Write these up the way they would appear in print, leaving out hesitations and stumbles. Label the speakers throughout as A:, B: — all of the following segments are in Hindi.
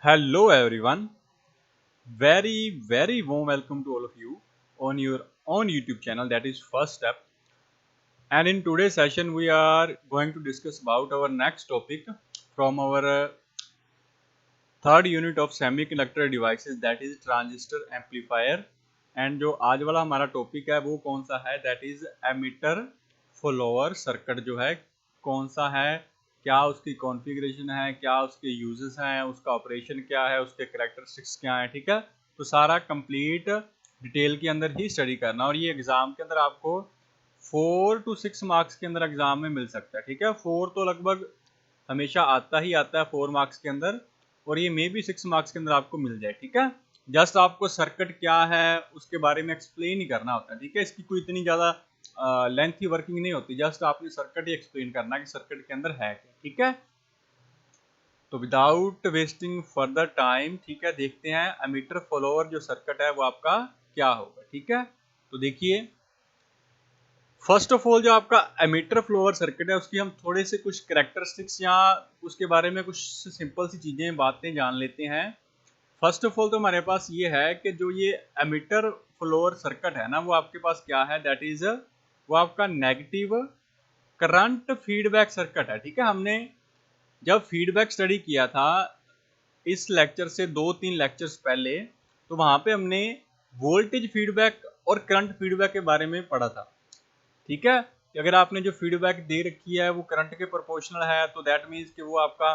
A: Hello everyone, very warm welcome to all of you on your own YouTube channel, that is First Step. And in today's session we are going to discuss about our next topic from our third unit of semiconductor devices, that is transistor amplifier. And जो आज वाला हमारा टॉपिक है वो कौन सा है, that is emitter follower circuit जो है कौन सा है, क्या उसकी कॉन्फ़िगरेशन है, क्या उसके यूजेस हैं, उसका ऑपरेशन क्या है, उसके कैरेक्टरिस्टिक्स क्या है। ठीक है, तो सारा कंप्लीट डिटेल के अंदर ही स्टडी करना, और ये एग्ज़ाम के अंदर आपको 4 to 6 मार्क्स के अंदर एग्ज़ाम में मिल सकता है। ठीक है, 4 तो लगभग हमेशा आता ही आता है 4 मार्क्स के अंदर, और ये मे बी 6 मार्क्स के अंदर आपको मिल जाए। ठीक है, जस्ट आपको सर्किट क्या है उसके बारे में एक्सप्लेन ही करना होता है। ठीक है, इसकी कोई इतनी ज़्यादा लेंथी वर्किंग नहीं होती, जस्ट आपने सर्किट ही एक्सप्लेन करना कि सर्किट के अंदर है क्या। ठीक है, तो विदाउट वेस्टिंग फर्दर टाइम, ठीक है, देखते हैं एमीटर फॉलोअर जो सर्किट है वो आपका क्या होगा। ठीक है, तो देखिए फर्स्ट ऑफ ऑल जो आपका एमीटर फ्लोअर सर्किट है उसकी हम थोड़े से कुछ कैरेक्टरिस्टिक्स या उसके बारे में कुछ सिंपल सी चीज़ें बातें जान लेते हैं। फर्स्ट ऑफ ऑल तो हमारे पास ये है कि जो ये एमीटर फ्लोअर सर्किट है ना वो आपके पास क्या है, दैट इज वो आपका नेगेटिव करंट फीडबैक सर्किट है। ठीक है, हमने जब फीडबैक स्टडी किया था इस लेक्चर से 2-3 लेक्चर्स पहले, तो वहाँ पे हमने वोल्टेज फीडबैक और करंट फीडबैक के बारे में पढ़ा था। ठीक है, कि अगर आपने जो फीडबैक दे रखी है वो करंट के प्रोपोर्शनल है तो दैट मीन्स कि वो आपका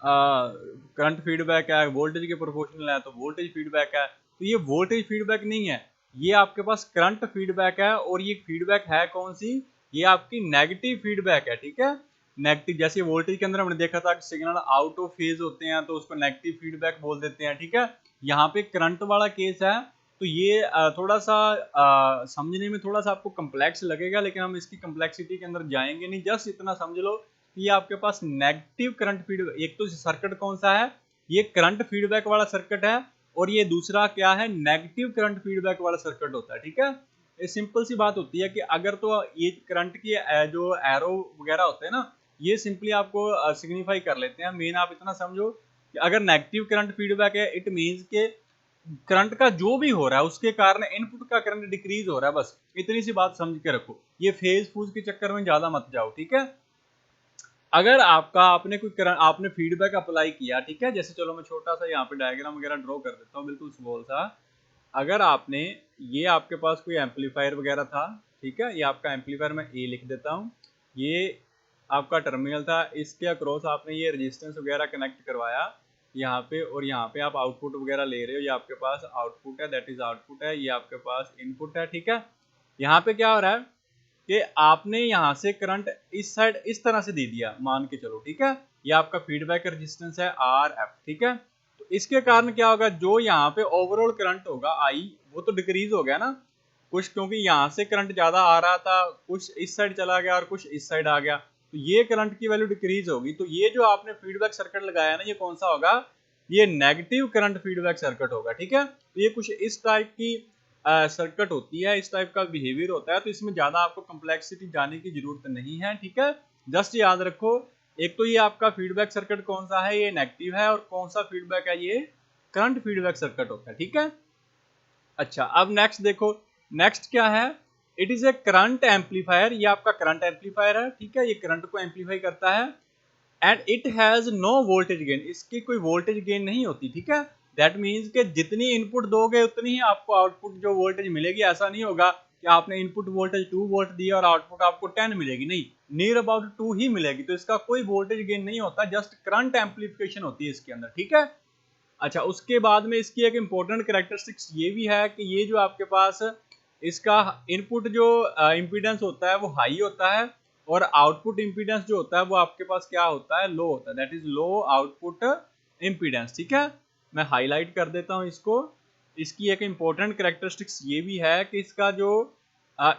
A: करंट फीडबैक है, वोल्टेज के प्रोपोर्शनल है तो वोल्टेज फीडबैक है। तो ये वोल्टेज फीडबैक नहीं है, ये आपके पास करंट फीडबैक है, और ये फीडबैक है कौन सी, ये आपकी नेगेटिव फीडबैक है। ठीक है, नेगेटिव, जैसे वोल्टेज के अंदर हमने देखा था कि सिग्नल आउट ऑफ फेज होते हैं तो उसको नेगेटिव फीडबैक बोल देते हैं। ठीक है, यहाँ पे करंट वाला केस है, तो ये थोड़ा सा समझने में थोड़ा सा आपको कम्प्लेक्स लगेगा, लेकिन हम इसकी कम्प्लेक्सिटी के अंदर जाएंगे नहीं। जस्ट इतना समझ लो कि ये आपके पास नेगेटिव करंट फीडबैक, एक तो सर्किट कौन सा है, ये करंट फीडबैक वाला सर्किट है, और ये दूसरा क्या है, नेगेटिव करंट फीडबैक वाला सर्किट होता है। ठीक है, ये सिंपल सी बात होती है कि अगर तो ये करंट की जो एरो वगैरह होते हैं ना, ये सिंपली आपको सिग्निफाई कर लेते हैं। मेन आप इतना समझो कि अगर नेगेटिव करंट फीडबैक है इट मीन्स के करंट का जो भी हो रहा है उसके कारण इनपुट का करंट डिक्रीज हो रहा है, बस इतनी सी बात समझ के रखो। ये फेज फूज के चक्कर में ज्यादा मत जाओ। ठीक है, अगर आपने कोई करंट, आपने फीडबैक अप्लाई किया, ठीक है, जैसे चलो मैं छोटा सा यहाँ पे डायग्राम वगैरह ड्रॉ कर देता हूँ, बिल्कुल स्मॉल सा। अगर आपने ये आपके पास कोई एम्पलीफायर वगैरह था, ठीक है, ये आपका एम्पलीफायर मैं ए लिख देता हूँ, ये आपका टर्मिनल था, इसके अक्रॉस आपने ये रेजिस्टेंस वगैरह कनेक्ट करवाया यहाँ पे, और यहाँ पे आप आउटपुट वगैरह ले रहे हो, ये आपके पास आउटपुट है, दैट इज आउटपुट है, ये आपके पास इनपुट है। ठीक है, यहाँ पे क्या हो रहा है कि आपने यहाँ से करंट इस साइड इस तरह से दे दिया, मान के चलो। ठीक है, ये आपका फीडबैक रेजिस्टेंस है आर एफ। ठीक है, तो इसके कारण क्या होगा, जो यहाँ पे ओवरऑल करंट होगा आई, वो तो डिक्रीज हो गया ना कुछ, क्योंकि यहाँ से करंट ज्यादा आ रहा था, कुछ इस साइड चला गया और कुछ इस साइड आ गया, तो ये करंट की वैल्यू डिक्रीज होगी। तो ये जो आपने फीडबैक सर्किट लगाया ना, ये कौन सा होगा, ये नेगेटिव करंट फीडबैक सर्किट होगा। ठीक है, तो ये कुछ इस टाइप की सर्किट होती है, इस टाइप का बिहेवियर होता है, तो इसमें ज्यादा आपको कम्प्लेक्सिटी जाने की जरूरत नहीं है। ठीक है, जस्ट याद रखो, एक तो ये आपका फीडबैक सर्किट कौन सा है, ये नेगेटिव है, और कौन सा फीडबैक है, ये करंट फीडबैक सर्किट होता है। ठीक है, अच्छा अब नेक्स्ट देखो, नेक्स्ट क्या है, it is a current amplifier, ये आपका करंट एम्पलीफायर है। ठीक है, ये करंट को एम्पलीफाई करता है, and it has no voltage gain, इसकी कोई वोल्टेज गेन नहीं होती। ठीक है, दैट मीन्स कि जितनी इनपुट दोगे उतनी ही आपको आउटपुट जो वोल्टेज मिलेगी। ऐसा नहीं होगा कि आपने इनपुट वोल्टेज 2 वोल्ट दिया और आउटपुट आपको 10 मिलेगी, नहीं, नियर अबाउट 2 ही मिलेगी। तो इसका कोई वोल्टेज गेन नहीं होता, जस्ट करंट एम्पलीफिकेशन होती है इसके अंदर। ठीक है, अच्छा उसके बाद में इसकी एक इम्पोर्टेंट कैरेक्टरिस्टिक्स ये भी है कि ये जो आपके पास इसका इनपुट जो इम्पीडेंस होता है वो हाई होता है, और आउटपुट इम्पीडेंस जो होता है वो आपके पास क्या होता है, लो होता है, that is low output impedance. ठीक है, मैं हाईलाइट कर देता हूँ इसको। इसकी एक इम्पोर्टेंट कैरेक्टरिस्टिक्स ये भी है कि इसका जो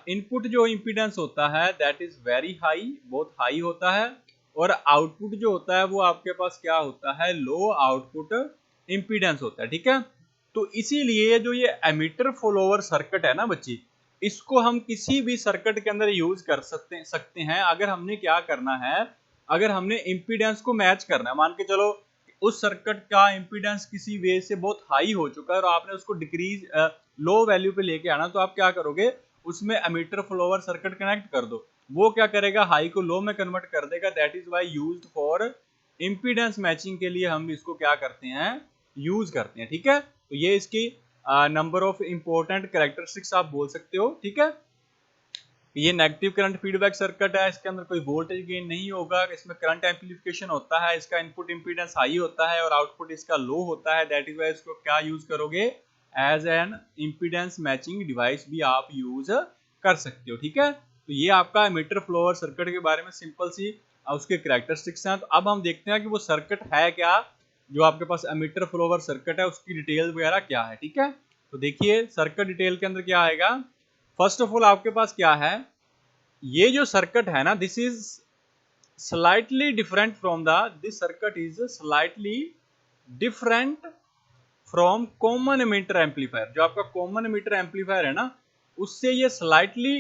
A: इनपुट जो इम्पीडेंस होता है दैट इज वेरी हाई, बहुत हाई होता है, और आउटपुट जो होता है वो आपके पास क्या होता है, लो आउटपुट इम्पीडेंस होता है। ठीक है, तो इसीलिए जो ये एमीटर फॉलोअर सर्किट है ना बच्चे, इसको हम किसी भी सर्किट के अंदर यूज कर सकते हैं। अगर हमने क्या करना है, अगर हमने इम्पीडेंस को मैच करना है, मान के चलो उस सर्किट का इम्पीडेंस किसी वे से बहुत हाई हो चुका है और आपने उसको डिक्रीज लो वैल्यू पे लेके आना, तो आप क्या करोगे, उसमें एमीटर फ्लोवर सर्किट कनेक्ट कर दो। वो क्या करेगा, हाई को लो में कन्वर्ट कर देगा। That is why used for impedance matching के लिए हम इसको क्या करते हैं, यूज करते हैं। ठीक है, तो ये इसकी नंबर ऑफ इंपॉर्टेंट कैरेक्टरिस्टिक्स आप बोल सकते हो। ठीक है, ये नेगेटिव करंट फीडबैक सर्किट है, इसके अंदर कोई वोल्टेज गेन नहीं होगा, इसमें करंट एम्पलीफिकेशन होता है, इसका इनपुट इंपीडेंस हाई होता है और आउटपुट इसका लो होता है। दैट इज वाई इसको क्या यूज करोगे, as an impedance matching device भी आप यूज कर सकते हो। ठीक है, तो ये आपका एमीटर फ्लोवर सर्किट के बारे में सिंपल सी उसके कैरेक्टरिस्टिक्स हैं। तो अब हम देखते हैं कि वो सर्किट है क्या, जो आपके पास एमीटर फ्लोवर सर्किट है उसकी डिटेल वगैरह क्या है। ठीक है, तो देखिए सर्किट डिटेल के अंदर क्या आएगा। फर्स्ट ऑफ ऑल आपके पास क्या है, ये जो सर्किट है ना, this is slightly different from this circuit is slightly different from common emitter amplifier. जो आपका कॉमन एमीटर एम्पलीफायर है ना, उससे ये स्लाइटली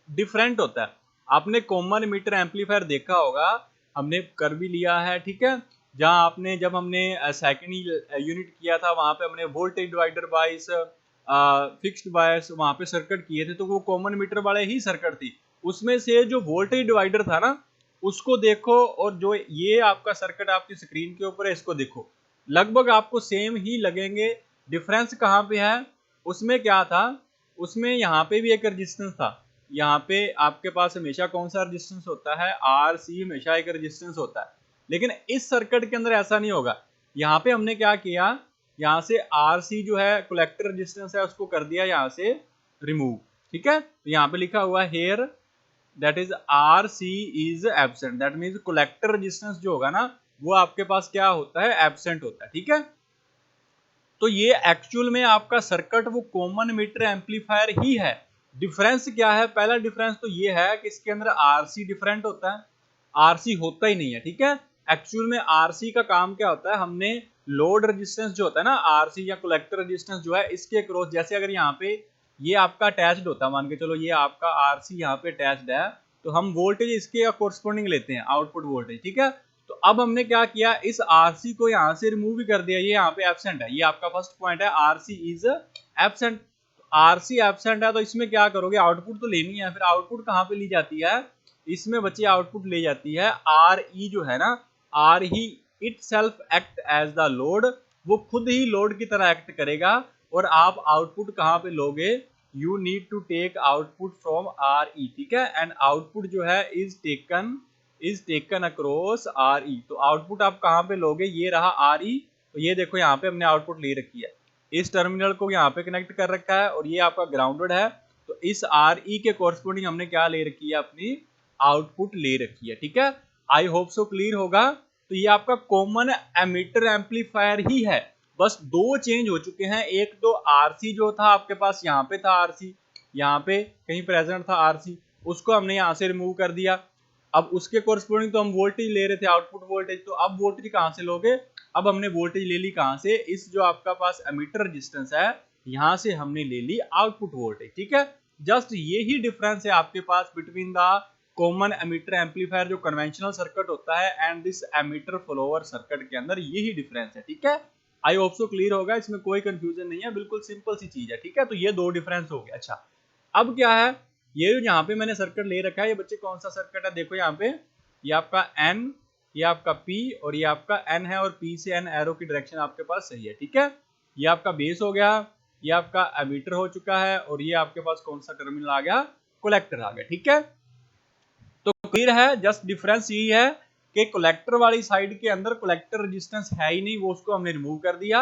A: डिफरेंट होता है। आपने कॉमन एमीटर एम्पलीफायर देखा होगा, हमने कर भी लिया है। ठीक है, जहां आपने जब हमने सेकेंड यूनिट किया था, वहां पे हमने वोल्टेज डिवाइडर बाइस फिक्स्ड बायस वहां पे सर्किट किए थे, तो वो कॉमन मीटर वाले ही सर्किट थी। उसमें से जो वोल्टेज डिवाइडर था ना, उसको देखो, और जो ये आपका सर्किट आपकी स्क्रीन के ऊपर है इसको देखो, लगभग आपको सेम ही लगेंगे। डिफरेंस कहाँ पे है, उसमें क्या था, उसमें यहाँ पे भी एक रेजिस्टेंस था। यहाँ पे आपके पास हमेशा कौन सा रेजिस्टेंस होता है, आर सी, हमेशा एक रेजिस्टेंस होता है। लेकिन इस सर्किट के अंदर ऐसा नहीं होगा। यहाँ पे हमने क्या किया, यहाँ से आर सी जो है कलेक्टर रेजिस्टेंस है, उसको कर दिया यहाँ से रिमूव। ठीक है, तो यहाँ पे लिखा हुआ है here that is R C is absent. That means collector resistance जो होगा ना, वो आपके पास क्या होता है, एब्सेंट होता है। ठीक है, तो ये एक्चुअल में आपका सर्किट वो कॉमन मीटर एम्पलीफायर ही है। डिफरेंस क्या है, पहला डिफरेंस तो ये है कि इसके अंदर आरसी डिफरेंट होता है, आरसी होता ही नहीं है। ठीक है, एक्चुअल में आरसी का काम क्या होता है, हमने लोड रेजिस्टेंस जो होता है ना, आरसी या कलेक्टर रेजिस्टेंस जो है, इसके क्रॉस, जैसे अगर यहाँ पे ये आपका अटैच्ड होता है, मान के चलो ये आपका आरसी यहाँ पे अटैच्ड है, तो हम वोल्टेज इसके कोरस्पोंडिंग लेते हैं, आउटपुट वोल्टेज। ठीक है, तो अब हमने क्या किया, इस आरसी को यहाँ से रिमूव भी कर दिया, ये यहाँ पे एब्सेंट है। ये आपका फर्स्ट पॉइंट है, RC is absent. RC absent है तो इसमें क्या करोगे, आउटपुट तो लेनी है। फिर आउटपुट कहाँ पे ली जाती है, इसमें बच्चे आउटपुट ले जाती है आर ई जो है ना, आर ही itself act as the load, वो खुद ही लोड की तरह एक्ट करेगा। और आप आउटपुट कहाँ पे लोगे, you need to take output from R E. ठीक है, एंड आउटपुट जो है is taken across R E. तो आउटपुट आप कहाँ पे लोगे, ये रहा आर ई। तो ये देखो यहाँ पे हमने आउटपुट ले रखी है, इस टर्मिनल को यहाँ पे कनेक्ट कर रखा है और ये आपका ग्राउंडेड है। तो इस आर ई के कोरस्पोंडिंग हमने क्या ले रखी है, अपनी आउटपुट ले रखी है। ठीक है, आई होप सो क्लियर होगा। तो ये आपका कॉमन एमीटर एम्पलीफायर ही है, बस दो चेंज हो चुके हैं। एक तो आरसी जो था आपके पास, यहाँ पे था आरसी, यहाँ पे कहीं प्रेजेंट था आरसी, उसको हमने यहाँ से रिमूव कर दिया। अब उसके कोरस्पोंडिंग तो हम वोल्टेज ले रहे थे, आउटपुट वोल्टेज। तो अब वोल्टेज कहाँ से लोगे, अब हमने वोल्टेज ले ली कहाँ से, इस जो आपका पास एमीटर रेजिस्टेंस है, यहाँ से हमने ले ली आउटपुट वोल्टेज। ठीक है, जस्ट ये ही डिफरेंस है आपके पास between the common emitter amplifier जो कन्वेंशनल सर्किट होता है and this emitter follower circuit के अंदर यही डिफरेंस है। ठीक है, आई होप सो क्लियर होगा, इसमें कोई कंफ्यूजन नहीं है, बिल्कुल सिंपल सी चीज है। ठीक है, तो ये दो डिफरेंस हो गया। अच्छा, अब क्या है, ये जो यहाँ पे मैंने सर्किट ले रखा है, ये बच्चे कौन सा सर्किट है, देखो यहाँ पे, ये आपका N, ये आपका P और ये आपका N है, और P से N एरो की डायरेक्शन आपके पास सही है। ठीक है, ये आपका बेस हो गया, ये आपका एमीटर हो चुका है, और ये आपके पास कौन सा टर्मिनल आ गया, कलेक्टर आ गया। ठीक है, तो क्लियर है, जस्ट डिफरेंस यही है कि कलेक्टर वाली साइड के अंदर कलेक्टर रेजिस्टेंस है ही नहीं, वो उसको हमने रिमूव कर दिया।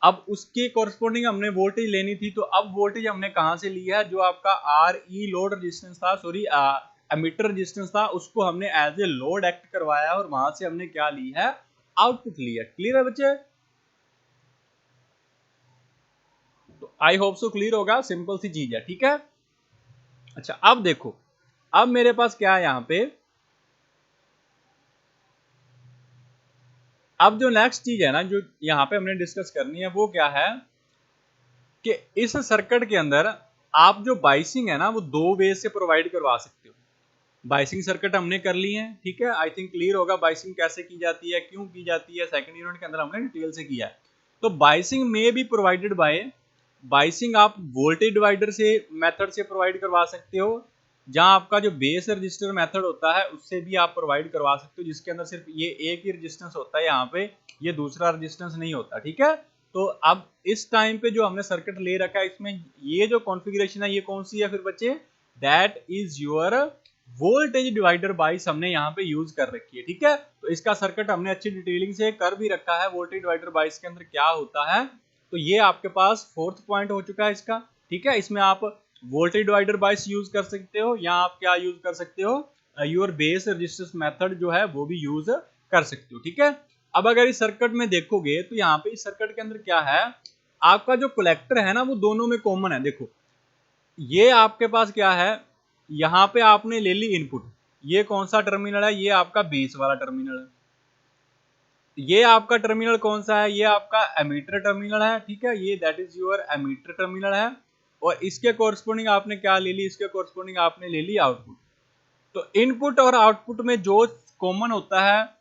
A: अब उसके कोरस्पोंडिंग हमने वोल्टेज लेनी थी, तो अब वोल्टेज हमने कहां से लिया है, जो आपका आर ई लोड रेजिस्टेंस था, सॉरी एमीटर रेजिस्टेंस था, उसको हमने एज ए लोड एक्ट करवाया और वहां से हमने क्या ली है, आउटपुट लिया। क्लियर है बच्चे, तो आई होप सो क्लियर होगा, सिंपल सी चीज है। ठीक है, अच्छा अब देखो, अब मेरे पास क्या है यहाँ पे, अब जो नेक्स्ट चीज है ना, जो यहाँ पे हमने डिस्कस करनी है, वो क्या है कि इस सर्किट के अंदर आप जो बाइसिंग है ना, वो दो वे से प्रोवाइड करवा सकते हो। बाइसिंग सर्किट हमने कर ली है, ठीक है। आई थिंक क्लियर होगा बाइसिंग कैसे की जाती है, क्यों की जाती है, सेकंड यूनिट के अंदर हमने डिटेल से किया है। तो बाइसिंग में भी प्रोवाइडेड बाय, बाइसिंग आप वोल्टेज डिवाइडर से मेथड से प्रोवाइड करवा सकते हो, जहां आपका जो बेस रजिस्टर मेथड होता है उससे भी आप प्रोवाइड करवा सकते हो, जिसके अंदर सिर्फ ये एक ही रजिस्टेंस होता है, यहाँ पे ये दूसरा रजिस्टेंस नहीं होता, ठीक है। तो अब इस टाइम पे जो हमने सर्किट ले रखा है, इसमें ये जो कॉन्फ़िगरेशन है ये कौन सी है फिर बच्चे, that is your voltage divider बाइस हमने यहाँ पे यूज कर रखी है, ठीक है। तो इसका सर्किट हमने अच्छी डिटेलिंग से कर भी रखा है, वोल्टेज डिवाइडर बाइस के अंदर क्या होता है। तो ये आपके पास फोर्थ पॉइंट हो चुका है इसका, ठीक है। इसमें आप वोल्टेज डिवाइडर बाइस यूज कर सकते हो, या आप क्या यूज कर सकते हो, योर बेस रजिस्टर्स मेथड जो है वो भी यूज कर सकते हो, ठीक है। अब अगर इस सर्किट में देखोगे तो यहाँ पे इस सर्किट के अंदर क्या है, आपका जो कलेक्टर है ना वो दोनों में कॉमन है। देखो ये आपके पास क्या है, यहाँ पे आपने ले ली इनपुट, ये कौन सा टर्मिनल है, ये आपका बेस वाला टर्मिनल है। ये आपका टर्मिनल कौन सा है, ये आपका एमीटर टर्मिनल है, ठीक है। ये that is your emitter terminal है, और इसके कोरस्पोंडिंग आपने क्या ले ली, इसके कोरस्पोंडिंग आपने ले ली आउटपुट। तो इनपुट और आउटपुट में जो कॉमन होता है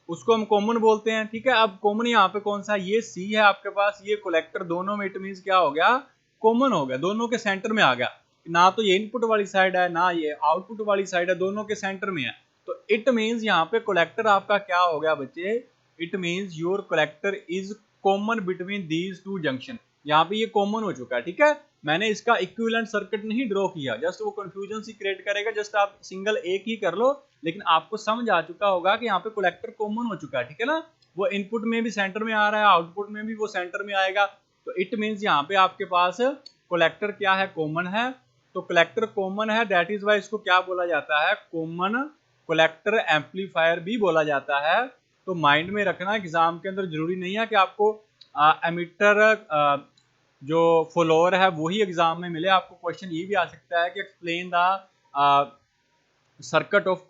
A: उसको हम कॉमन बोलते हैं, ठीक है। अब कॉमन यहाँ पे कौन सा है, ये सी है आपके पास, ये कलेक्टर दोनों में, इट मींस क्या हो गया, कॉमन हो गया, दोनों के सेंटर में आ गया। ना तो ये इनपुट वाली साइड है ना ये आउटपुट वाली साइड है, दोनों के सेंटर में है। तो इट मींस यहाँ पे कलेक्टर आपका क्या हो गया बच्चे, it means your collector is common between these two junction. यहाँ पे ये कॉमन हो चुका है, ठीक है। मैंने इसका इक्विवेलेंट सर्किट नहीं ड्रॉ किया, जस्ट वो कंफ्यूजन सी क्रिएट करेगा, जस्ट आप सिंगल एक ही कर लो, लेकिन आपको समझ आ चुका होगा कि यहाँ पे कलेक्टर कॉमन हो चुका है, ठीक है ना। वो इनपुट में भी सेंटर में आ रहा है, आउटपुट में भी वो सेंटर में आएगा। तो इट मींस यहाँ पे आपके पास कलेक्टर क्या है, कॉमन है। तो कलेक्टर कॉमन है, दैट इज वाई इसको क्या बोला जाता है, कॉमन कलेक्टर एम्पलीफायर भी बोला जाता है। तो माइंड में रखना, एग्जाम के अंदर जरूरी नहीं है कि आपको एमिटर जो फॉलोअर है वही एग्जाम में मिले, आपको क्वेश्चन ये भी आ सकता है कि explain the circuit of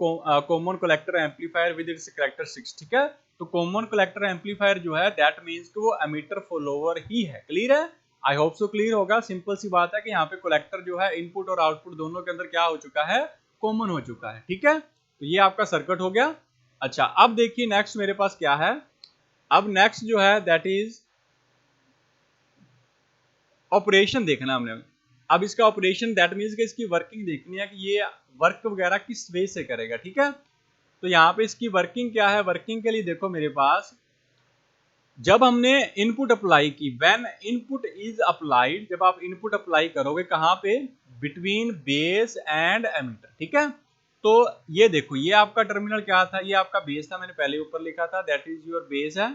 A: common collector amplifier with its characteristics, ठीक है। तो कॉमन कलेक्टर एम्पलीफायर जो है दैट मींस कि वो एमिटर फॉलोअर ही है। क्लियर है, आई होप सो क्लियर होगा। सिंपल सी बात है कि यहाँ पे कलेक्टर जो है इनपुट और आउटपुट दोनों के अंदर क्या हो चुका है, कॉमन हो चुका है, ठीक है। तो ये आपका सर्किट हो गया। अच्छा अब देखिए नेक्स्ट मेरे पास क्या है, अब नेक्स्ट जो है दैट इज ऑपरेशन देखना हमने। अब इसका ऑपरेशन दैट मीन्स कि इसकी वर्किंग देखनी है कि ये वर्क वगैरह किस वे से करेगा, ठीक है। तो यहाँ पे इसकी वर्किंग क्या है, वर्किंग के लिए देखो मेरे पास, जब हमने इनपुट अप्लाई की, व्हेन इनपुट इज अप्लाइड, जब आप इनपुट अप्लाई करोगे कहाँ पे, बिटवीन बेस एंड एमीटर, ठीक है। तो ये देखो ये आपका टर्मिनल क्या था, ये आपका बेस था, मैंने पहले ऊपर लिखा था, दैट इज योर बेस है।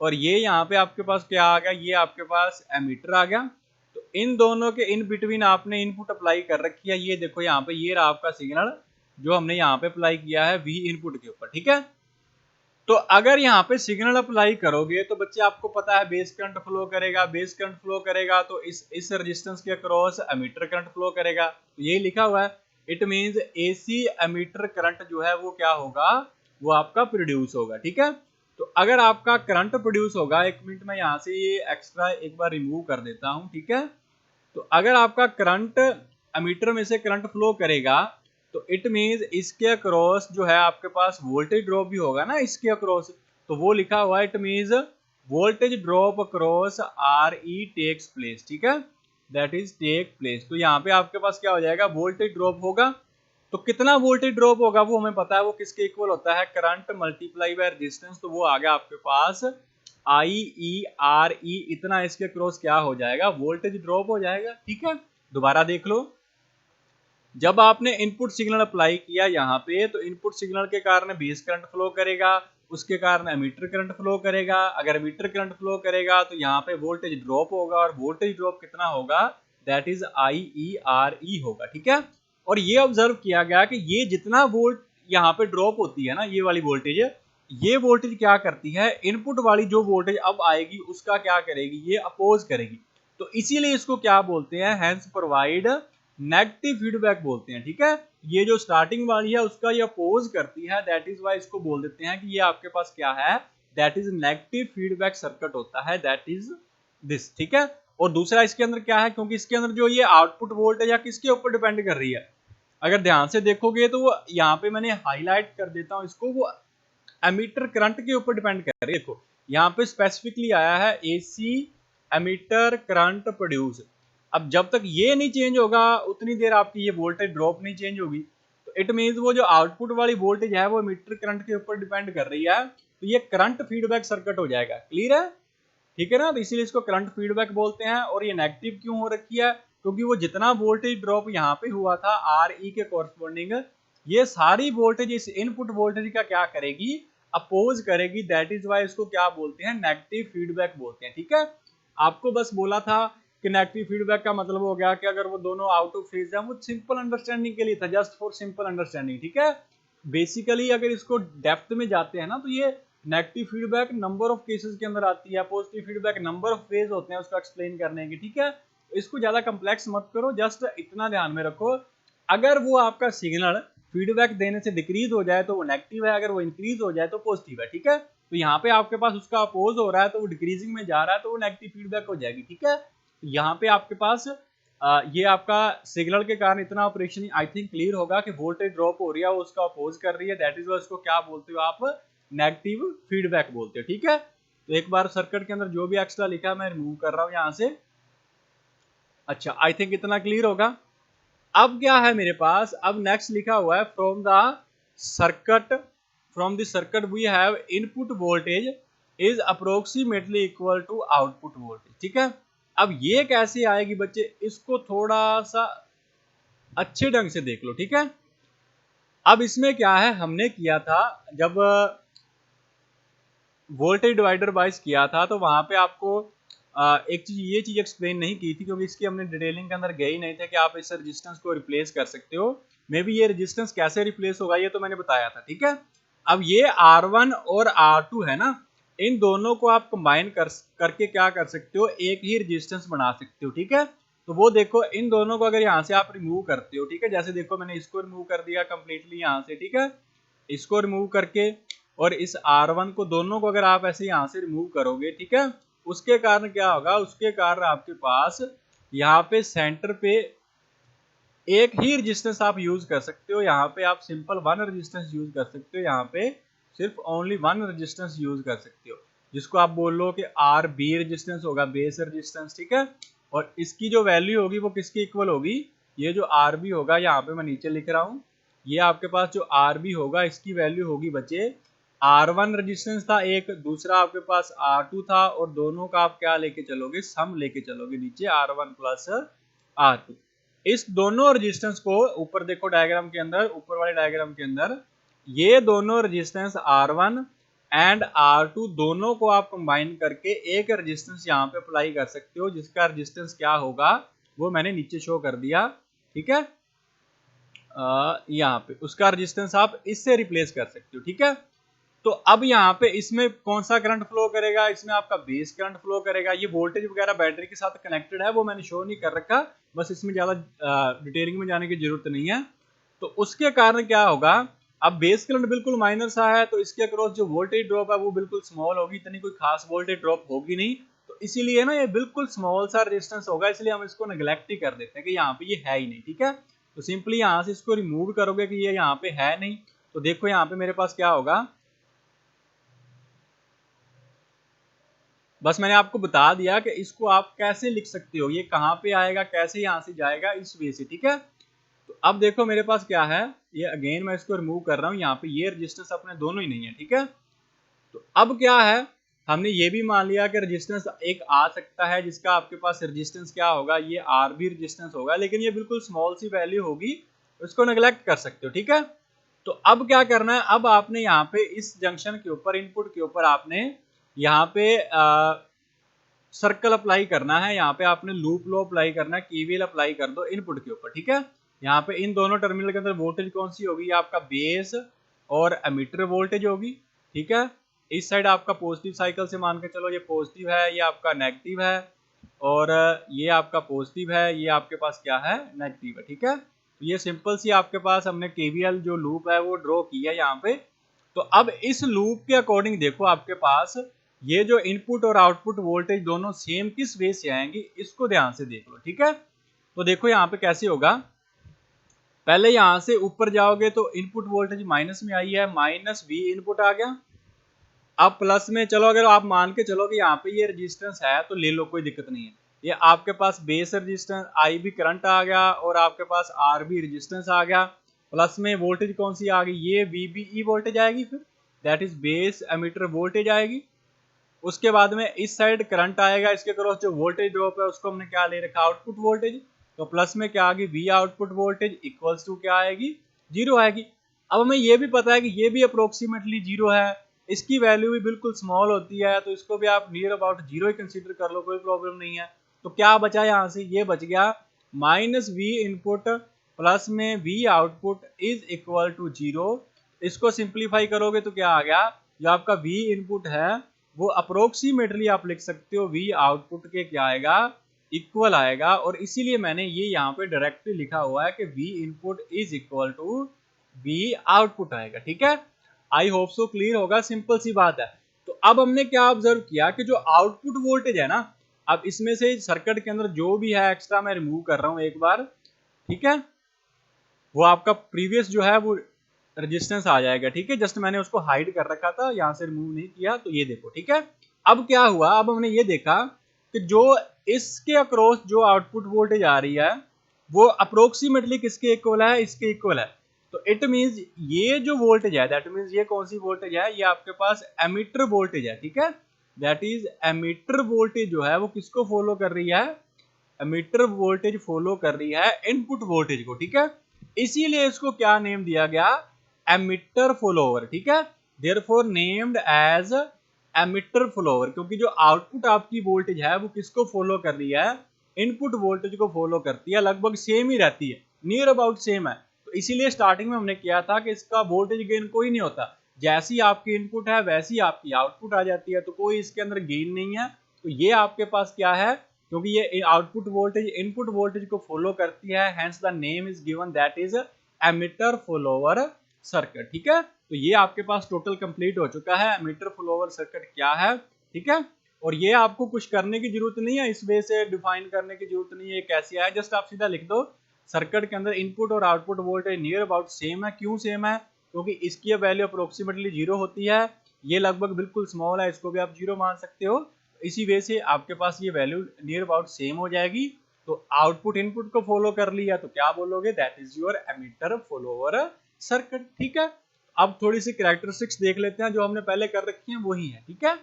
A: और ये यहाँ पे आपके पास क्या आ गया, ये आपके पास एमीटर आ गया। तो इन दोनों के इन बिटवीन आपने इनपुट अप्लाई कर रखी है, ये देखो यहाँ पे ये रहा आपका सिग्नल जो हमने यहाँ पे अप्लाई किया है वी इनपुट के ऊपर, ठीक है। तो अगर यहाँ पे सिग्नल अप्लाई करोगे तो बच्चे आपको पता है बेस करंट फ्लो करेगा, बेस करंट फ्लो करेगा तो इस रेजिस्टेंस के अक्रॉस एमीटर करंट फ्लो करेगा। तो यही लिखा हुआ है, it means AC emitter current जो है वो क्या होगा, वो आपका प्रोड्यूस होगा, ठीक है। तो अगर आपका करंट प्रोड्यूस होगा, एक मिनट में यहाँ से ये एक्स्ट्रा एक बार रिमूव कर देता हूँ, ठीक है। तो अगर आपका करंट एमीटर में से करंट फ्लो करेगा तो इट मींस इसके अक्रॉस जो है आपके पास वोल्टेज ड्रॉप भी होगा ना इसके अक्रॉस, तो वो लिखा हुआ है it means voltage drop across R E takes place, ठीक है, दैट इज टेक प्लेस। तो यहाँ पे आपके पास क्या हो जाएगा, वोल्टेज ड्रॉप होगा। तो कितना वोल्टेज ड्रॉप होगा वो हमें पता है, वो किसके इक्वल होता है, करंट मल्टीप्लाई बाय रेजिस्टेंस। तो वो आ गया आपके पास आई ई आर ई, इतना इसके क्रॉस क्या हो जाएगा, वोल्टेज ड्रॉप हो जाएगा, ठीक है। दोबारा देख लो, जब आपने इनपुट सिग्नल अप्लाई किया यहाँ पे, तो इनपुट सिग्नल के कारण बेस करंट फ्लो करेगा, उसके कारण एमीटर करंट फ्लो करेगा। अगर एमीटर करंट फ्लो करेगा तो यहाँ पे वोल्टेज ड्रॉप होगा, और वोल्टेज ड्रॉप कितना होगा, that is I E R E होगा, ठीक है। और ये ऑब्जर्व किया गया कि ये जितना वोल्ट यहाँ पे ड्रॉप होती है ना, ये वाली वोल्टेज, ये वोल्टेज क्या करती है, इनपुट वाली जो वोल्टेज अब आएगी उसका क्या करेगी, ये अपोज करेगी। तो इसीलिए इसको क्या बोलते हैं, हैंस प्रोवाइड नेगेटिव फीडबैक बोलते हैं, ठीक है। ये जो स्टार्टिंग वाली है उसका ये अपोज करती है, दैट इज वाई इसको बोल देते हैं कि ये आपके पास क्या है, that is negative feedback circuit होता है, दैट इज दिस, ठीक है। और दूसरा इसके अंदर क्या है, क्योंकि इसके अंदर जो ये आउटपुट वोल्टेज है किसके ऊपर डिपेंड कर रही है, अगर ध्यान से देखोगे तो वो यहाँ पे मैंने हाईलाइट कर देता हूँ इसको, वो एमीटर करंट के ऊपर डिपेंड कर रही है। देखो यहाँ पे स्पेसिफिकली आया है एसी एमीटर करंट प्रोड्यूस। अब जब तक ये नहीं चेंज होगा उतनी देर आपकी ये वोल्टेज ड्रॉप नहीं चेंज होगी। तो इट मीन्स वो जो आउटपुट वाली वोल्टेज है वो एमीटर करंट के ऊपर डिपेंड कर रही है, तो ये करंट फीडबैक सर्किट हो जाएगा। क्लियर है? ठीक है ना? तो इसीलिए इसको करंट फीडबैक बोलते हैं। और ये नेगेटिव क्यों हो रखी है? क्योंकि वो जितना वोल्टेज ड्रॉप यहाँ पे हुआ था आर ई के कॉरस्पॉन्डिंग, ये सारी वोल्टेज इस इनपुट वोल्टेज का क्या करेगी? अपोज करेगी। दैट इज वाई इसको क्या बोलते हैं? नेगेटिव फीडबैक बोलते हैं। ठीक है? आपको बस बोला था कि नेगेटिव फीडबैक का मतलब हो गया कि अगर वो दोनों आउट ऑफ फेज है, वो सिंपल अंडरस्टैंडिंग के लिए था, जस्ट फॉर सिंपल अंडरस्टैंडिंग। ठीक है? बेसिकली अगर इसको डेप्थ में जाते हैं ना तो ये negative feedback number of cases के अंदर आती है, positive feedback number of phase होते हैं उसको एक्सप्लेन करने की। ठीक है? इसको ज्यादा कम्प्लेक्स मत करो, जस्ट इतना ध्यान में रखो, अगर वो आपका सिग्नल फीडबैक देने से डिक्रीज हो जाए तो वो नेगेटिव है, अगर वो इंक्रीज हो जाए तो पॉजिटिव है। ठीक है? तो यहाँ पे आपके पास उसका अपोज हो रहा है तो वो डिक्रीजिंग में जा रहा है तो वो नेगेटिव फीडबैक हो जाएगी। ठीक है? तो यहाँ पे आपके पास ये आपका सिग्नल के कारण इतना ऑपरेशन आई थिंक क्लियर होगा कि वोल्टेज ड्रॉप हो रही है वो उसका अपोज कर रही है। दैट इज उसको क्या बोलते हो आप? नेगेटिव फीडबैक बोलते हो। ठीक है? तो एक बार सर्किट के अंदर जो भी एक्स्ट्रा लिखा है मैं रिमूव कर रहा हूँ यहाँ से। अच्छा, आई थिंक इतना क्लियर होगा। अब क्या है मेरे पास? अब नेक्स्ट लिखा हुआ है from the circuit we have input voltage is approximately equal to output voltage. ठीक है? अब ये कैसे आएगी बच्चे, इसको थोड़ा सा अच्छे ढंग से देख लो। ठीक है? अब इसमें क्या है, हमने किया था जब वोल्टेज डिवाइडर बाइस किया था तो वहां पे आपको एक चीज ये चीज एक्सप्लेन नहीं की थी क्योंकि इसकी हमने डिटेलिंग के अंदर गए ही नहीं थे कि आप इस रेजिस्टेंस को रिप्लेस कर सकते हो। मे बी ये रेजिस्टेंस कैसे रिप्लेस होगा ये तो मैंने बताया था। ठीक है? अब ये R1 और R2 है ना, इन दोनों को आप कंबाइन करके क्या कर सकते हो, एक ही रेजिस्टेंस बना सकते हो। ठीक है? तो वो देखो इन दोनों को अगर यहाँ से आप रिमूव करते हो, ठीक है, जैसे देखो मैंने इसको रिमूव कर दिया कंप्लीटली यहाँ से। ठीक है? इसको रिमूव करके और इस R1 को दोनों को अगर आप ऐसे यहाँ से रिमूव करोगे, ठीक है, उसके कारण क्या होगा, उसके कारण आपके पास यहाँ पे सेंटर पे एक ही रेजिस्टेंस आप यूज कर सकते हो। यहाँ पे आप सिंपल वन रेजिस्टेंस यूज कर सकते हो, यहाँ पे सिर्फ ओनली वन रेजिस्टेंस यूज कर सकते हो, जिसको आप बोल लो कि आर बी रेजिस्टेंस होगा, बेस रेजिस्टेंस। ठीक है? और इसकी जो वैल्यू होगी वो किसकी इक्वल होगी? ये जो आर बी होगा, यहाँ पे मैं नीचे लिख रहा हूँ, ये आपके पास जो आर बी होगा इसकी वैल्यू होगी बच्चे, R1 रेजिस्टेंस था एक, दूसरा आपके पास R2 था, और दोनों का आप क्या लेके चलोगे, सम लेके चलोगे नीचे R1 प्लस R2। इस दोनों रेजिस्टेंस को ऊपर देखो डायग्राम के अंदर, ऊपर वाले डायग्राम के अंदर ये दोनों रेजिस्टेंस R1 एंड R2 दोनों को आप कंबाइन करके एक रेजिस्टेंस यहाँ पे अप्लाई कर सकते हो, जिसका रेजिस्टेंस क्या होगा वो मैंने नीचे शो कर दिया। ठीक है? यहाँ पे उसका रेजिस्टेंस आप इससे रिप्लेस कर सकते हो। ठीक है? तो अब यहाँ पे इसमें कौन सा करंट फ्लो करेगा, इसमें आपका बेस करंट फ्लो करेगा। ये वोल्टेज वगैरह बैटरी के साथ कनेक्टेड है, वो मैंने शो नहीं कर रखा, बस इसमें ज्यादा डिटेलिंग में जाने की जरूरत नहीं है। तो उसके कारण क्या होगा, अब बेस करंट बिल्कुल माइनर सा है तो इसके अक्रॉस जो वोल्टेज ड्रॉप है वो बिल्कुल स्मॉल होगी, इतनी कोई खास वोल्टेज ड्रॉप होगी नहीं। तो इसीलिए ना ये बिल्कुल स्मॉल सा रेजिस्टेंस होगा, इसलिए हम इसको नेग्लेक्ट ही कर देते हैं कि यहाँ पे ये है ही नहीं। ठीक है? तो सिंपली यहाँ से इसको रिमूव करोगे कि ये यहाँ पे है नहीं, तो देखो यहाँ पे मेरे पास क्या होगा, बस मैंने आपको बता दिया कि इसको आप कैसे लिख सकते हो, ये कहाँ पे आएगा, कैसे यहाँ से जाएगा, इस वे से। ठीक है? तो अब देखो मेरे पास क्या है, ये अगेन मैं इसको रिमूव कर रहा हूँ, यहाँ पे ये रेजिस्टेंस अपने दोनों ही नहीं है। ठीक है? तो अब क्या है, हमने ये भी मान लिया कि रेजिस्टेंस एक आ सकता है जिसका आपके पास रेजिस्टेंस क्या होगा, ये आर बी रेजिस्टेंस होगा, लेकिन ये बिल्कुल स्मॉल सी वैल्यू होगी, उसको नेग्लेक्ट कर सकते हो। ठीक है? तो अब क्या करना है, अब आपने यहाँ पे इस जंक्शन के ऊपर, इनपुट के ऊपर आपने यहाँ पे सर्कल अप्लाई करना है, यहाँ पे आपने लूप लो अप्लाई करना है, केवीएल अप्लाई कर दो इनपुट के ऊपर। ठीक है? यहाँ पे इन दोनों टर्मिनल के अंदर वोल्टेज कौन सी होगी, आपका बेस और एमीटर वोल्टेज होगी। ठीक है? इस साइड आपका पॉजिटिव साइकिल से मान के चलो, ये पॉजिटिव है, ये आपका नेगेटिव है, और ये आपका पॉजिटिव है, ये आपके पास क्या है, नेगेटिव है। ठीक है? तो ये सिंपल सी आपके पास हमने केवीएल जो लूप है वो ड्रॉ किया है यहाँ पे। तो अब इस लूप के अकॉर्डिंग देखो आपके पास ये जो इनपुट और आउटपुट वोल्टेज दोनों सेम किस वे से आएंगे, इसको ध्यान से देख लो। ठीक है? तो देखो यहाँ पे कैसे होगा, पहले यहाँ से ऊपर जाओगे तो इनपुट वोल्टेज माइनस में आई है, माइनस वी इनपुट आ गया। अब प्लस में चलो, अगर आप मान के चलो कि यहाँ पे ये रेजिस्टेंस है तो ले लो, कोई दिक्कत नहीं है। ये आपके पास बेस रेजिस्टेंस आई भी करंट आ गया और आपके पास आर भी रेजिस्टेंस आ गया। प्लस में वोल्टेज कौन सी आ गई, ये वीबीई वोल्टेज आएगी, फिर that is base emitter voltage आएगी। उसके बाद में इस साइड करंट आएगा, इसके क्रॉस जो वोल्टेज ड्रॉप है उसको हमने क्या ले रखा, आउटपुट वोल्टेज। तो प्लस में क्या आ गई, V output voltage equals to क्या आएगी, जीरो आएगी। अब हमें ये भी पता है कि ये भी अप्रोक्सीमेटली जीरो है, इसकी वैल्यू भी बिल्कुल स्मॉल होती है, तो इसको भी आप near about zero he consider कर लो, कोई प्रॉब्लम नहीं है। तो क्या बचा यहाँ से, ये बच गया माइनस वी इनपुट प्लस में V output is equal to zero. इसको सिंप्लीफाई करोगे तो क्या आ गया, जो आपका वी इनपुट है वो अप्रोक्सीमेटली आप लिख सकते हो वी आउटपुट के क्या आएगा, इक्वल आएगा। और इसीलिए मैंने ये यहाँ पे डायरेक्टली लिखा हुआ है कि V input is equal to V output आएगा। ठीक है, आई होप सो क्लियर होगा, सिंपल सी बात है। तो अब हमने क्या ऑब्जर्व किया कि जो आउटपुट वोल्टेज है ना, अब इसमें से सर्किट के अंदर जो भी है एक्स्ट्रा मैं रिमूव कर रहा हूं एक बार, ठीक है, वो आपका प्रीवियस जो है वो रेजिस्टेंस आ जाएगा। ठीक है, जस्ट मैंने उसको हाइड कर रखा था, यहां से रिमूव नहीं किया, तो ये देखो। ठीक है, अब क्या हुआ, अब हमने ये देखा कि जो इसके अक्रॉस जो आउटपुट वोल्टेज आ रही है वो अप्रोक्सीमेटली किसके इक्वल है, इसके इक्वल है। तो इट मींस ये जो वोल्टेज है, दैट मींस ये कौन सी वोल्टेज है, ये आपके पास एमीटर वोल्टेज है। ठीक है, दैट इज एमीटर वोल्टेज जो है वो किसको फॉलो कर रही है, एमीटर वोल्टेज फॉलो कर रही है इनपुट वोल्टेज को। ठीक है, इसीलिए इसको क्या नेम दिया गया, एमीटर फॉलोवर। ठीक है, therefore named as emitter follower, क्योंकि जो आउटपुट आपकी वोल्टेज है वो किसको फॉलो कर रही है, इनपुट वोल्टेज को फॉलो करती है, लगभग सेम ही रहती है, नियर अबाउट सेम है। तो इसीलिए स्टार्टिंग में हमने किया था कि इसका वोल्टेज गेन कोई नहीं होता, जैसी आपकी इनपुट है वैसी आपकी आउटपुट आ जाती है, तो कोई इसके अंदर गेन नहीं है। तो ये आपके पास क्या है, क्योंकि ये आउटपुट वोल्टेज इनपुट वोल्टेज को फॉलो करती है, hence the name is given that is emitter follower circuit. ठीक है, तो ये आपके पास टोटल कंप्लीट हो चुका है, एमीटर फॉलोवर सर्किट क्या है। ठीक है, और ये आपको कुछ करने की जरूरत नहीं है, इस वे से डिफाइन करने की जरूरत नहीं है कैसे है, जस्ट आप सीधा लिख दो सर्किट के अंदर इनपुट और output voltage near about same है। क्यों सेम है, क्योंकि इसकी वैल्यू अप्रोक्सीमेटली जीरो होती है, ये लगभग बिल्कुल स्मॉल है, इसको भी आप जीरो मान सकते हो। इसी वे से आपके पास ये वैल्यू नियर अबाउट सेम हो जाएगी। तो आउटपुट इनपुट को फॉलो कर लिया तो क्या बोलोगे, that is your emitter follower circuit. ठीक है, अब थोड़ी सी कैरेक्टरिस्टिक्स देख लेते हैं, जो हमने पहले कर रखी है वही है। ठीक है,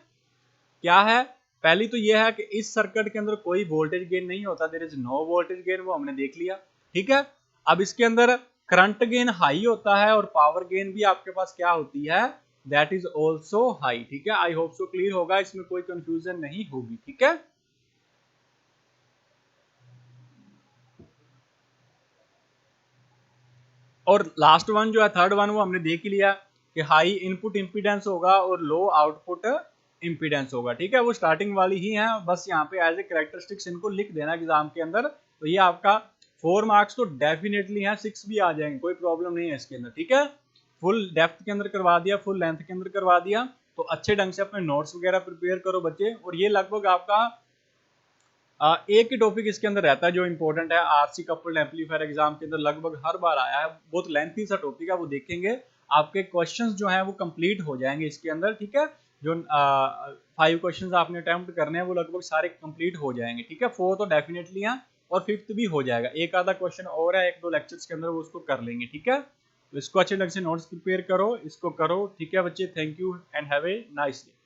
A: क्या है, पहली तो ये है कि इस सर्किट के अंदर कोई वोल्टेज गेन नहीं होता, there is no voltage gain, वो हमने देख लिया। ठीक है, अब इसके अंदर करंट गेन हाई होता है और पावर गेन भी आपके पास क्या होती है, दैट इज ऑल्सो हाई। ठीक है, आई होप सो क्लियर होगा, इसमें कोई कंफ्यूजन नहीं होगी। ठीक है, और लास्ट वन जो है थर्ड वन, वो हमने देख ही लिया कि हाई इनपुट इंपीडेंस होगा और लो आउटपुट इंपीडेंस होगा। ठीक है, वो स्टार्टिंग वाली ही है, बस यहाँ पे एज ए कैरेक्टरिस्टिक्स इनको लिख देना एग्जाम के अंदर। तो ये आपका 4 मार्क्स तो डेफिनेटली है, 6 भी आ जाएंगे, कोई प्रॉब्लम नहीं है इसके अंदर। ठीक है, फुल डेप्थ के अंदर करवा दिया, फुल लेंथ के अंदर करवा दिया, तो अच्छे ढंग से अपने नोट्स वगैरह प्रिपेयर करो बच्चे। और ये लगभग आपका एक ही टॉपिक इसके अंदर रहता है जो इंपॉर्टेंट है, आरसी कपल्ड एम्पलीफायर एग्जाम के अंदर लगभग हर बार आया है, बहुत लेंथी सा टॉपिक है, वो देखेंगे आपके क्वेश्चंस जो हैं वो कंप्लीट हो जाएंगे इसके अंदर। ठीक है, जो 5 क्वेश्चंस आपने अटेम्प्ट करने हैं वो लगभग सारे कंप्लीट हो जाएंगे। ठीक है, 4 तो डेफिनेटली है और 5th भी हो जाएगा, एक आधा क्वेश्चन और है 1-2 लेक्चर्स के अंदर, वो उसको कर लेंगे। ठीक है, तो इसको अच्छे ढंग से नोट्स प्रिपेयर करो, इसको करो। ठीक है बच्चे, thank you and have a nice day.